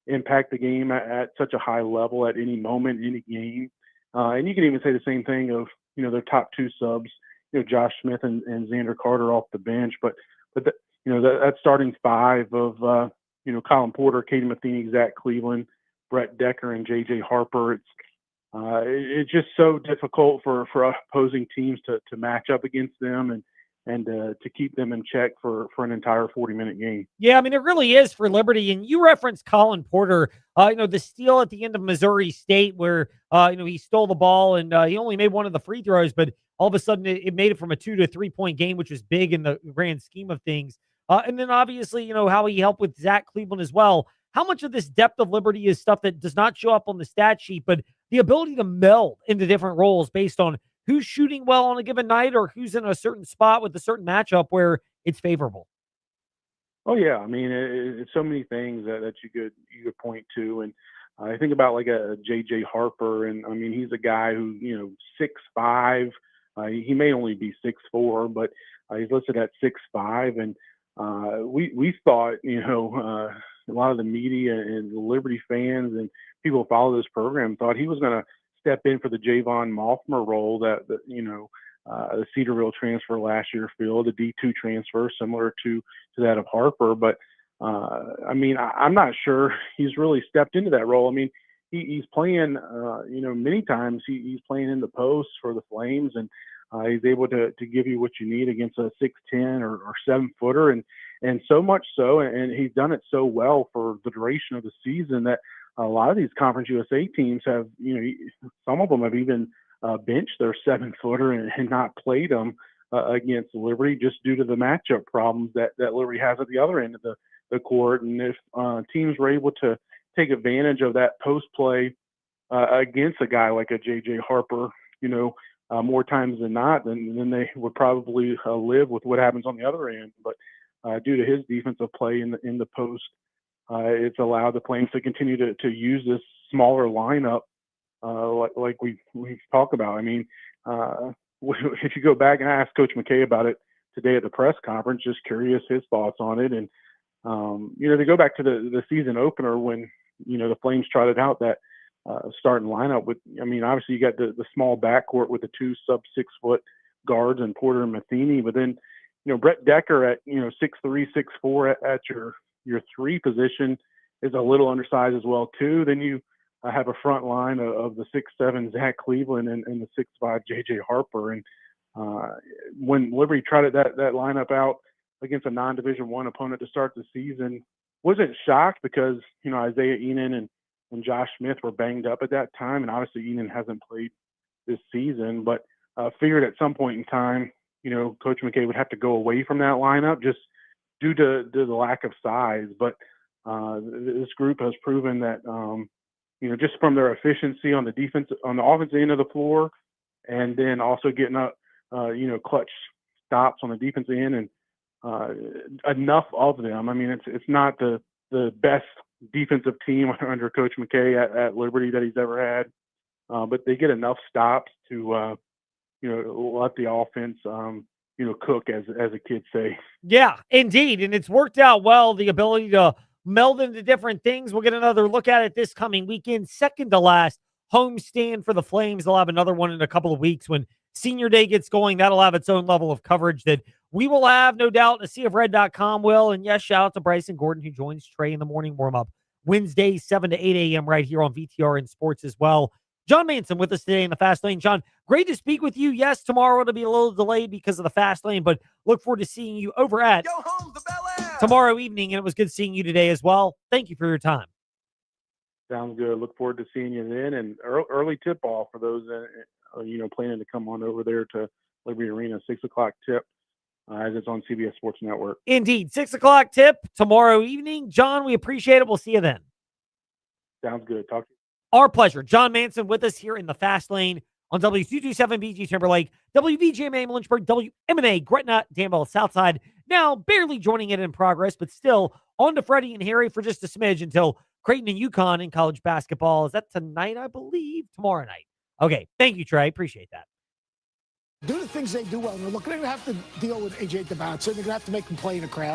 impact the game at such a high level at any moment, any game. And you can even say the same thing of, their top 2 subs, Josh Smith and Xander Carter off the bench. But that starting 5 of, Colin Porter, Caden Matheny, Zach Cleveland, Brett Decker, and J.J. Harper. It's just so difficult for opposing teams to match up against them and to keep them in check for an entire 40-minute game. Yeah, I mean, it really is for Liberty. And you referenced Colin Porter, the steal at the end of Missouri State where, he stole the ball and he only made one of the free throws, but all of a sudden it made it from a 2 to 3 point game, which was big in the grand scheme of things. And then obviously, how he helped with Zach Cleveland as well. How much of this depth of Liberty is stuff that does not show up on the stat sheet, but the ability to meld into different roles based on who's shooting well on a given night or who's in a certain spot with a certain matchup where it's favorable? Oh yeah, I mean, it's so many things that you could point to, and I think about like a J.J. Harper, and I mean, he's a guy who 6'5". He may only be 6'4", but he's listed at 6'5", and we thought a lot of the media and the Liberty fans and people who follow this program thought he was going to step in for the Javon Mothmer role that the Cedarville transfer last year filled, a D2 transfer similar to that of Harper. But I mean, I'm not sure he's really stepped into that role. I mean, he's playing, many times he's playing in the post for the Flames, and he's able to give you what you need against a 6'10" or 7-footer. And And so much so, and he's done it so well for the duration of the season that a lot of these Conference USA teams have, some of them have even benched their 7-footer and not played them against Liberty just due to the matchup problems that Liberty has at the other end of the court. And if teams were able to take advantage of that post play against a guy like a J.J. Harper, more times than not, then they would probably live with what happens on the other end. But due to his defensive play in the post, it's allowed the Flames to continue to use this smaller lineup, like we talk about. I mean, if you go back and ask Coach McKay about it today at the press conference, just curious his thoughts on it. And to go back to the season opener when the Flames trotted out that starting lineup with, obviously you got the small backcourt with the 2 sub-6 foot guards and Porter and Matheny, but then Brett Decker at 6'3", 6'4" at your 3 position is a little undersized as well too. Then you have a front line of the 6'7" Zach Cleveland and the 6'5" J.J. Harper. And when Liberty trotted that lineup out against a non-Division I opponent to start the season, wasn't shocked because Isaiah Enan and Josh Smith were banged up at that time, and obviously Enan hasn't played this season, but figured at some point in time, Coach McKay would have to go away from that lineup just due to the lack of size. But this group has proven that, just from their efficiency on the offensive end of the floor, and then also getting up, clutch stops on the defensive end, and enough of them. I mean, it's not the best defensive team under Coach McKay at Liberty that he's ever had, but they get enough stops to let the offense cook, as the kids say. Yeah, indeed, and it's worked out well. The ability to meld into different things. We'll get another look at it this coming weekend. Second to last homestand for the Flames. They'll have another one in a couple of weeks when Senior Day gets going. That'll have its own level of coverage that we will have, no doubt. SeaofRed.com will. And yes, shout out to Bryson Gordon, who joins Trey in the morning warm-up Wednesday, 7 to 8 a.m. right here on VTR and Sports as well. John Manson with us today in the Fast Lane. John, great to speak with you. Yes, tomorrow it'll be a little delayed because of the Fast Lane, but look forward to seeing you over at tomorrow evening, and it was good seeing you today as well. Thank you for your time. Sounds good. Look forward to seeing you then, and early tip-off for those planning to come on over there to Liberty Arena, 6 o'clock tip, as it's on CBS Sports Network. Indeed, 6 o'clock tip tomorrow evening. John, we appreciate it. We'll see you then. Sounds good. Talk to you. Our pleasure. John Manson with us here in the Fast Lane on W227BG Timberlake, WVGMA Lynchburg, WMNA Gretna, Danville, Southside. Now barely joining it in progress, but still on to Freddie and Harry for just a smidge until Creighton and UConn in college basketball. Is that tonight, I believe? Tomorrow night. Okay. Thank you, Trey. Appreciate that. Do the things they do well. They're going to have to deal with AJ the bouncer. They're going to have to make him play in a crowd.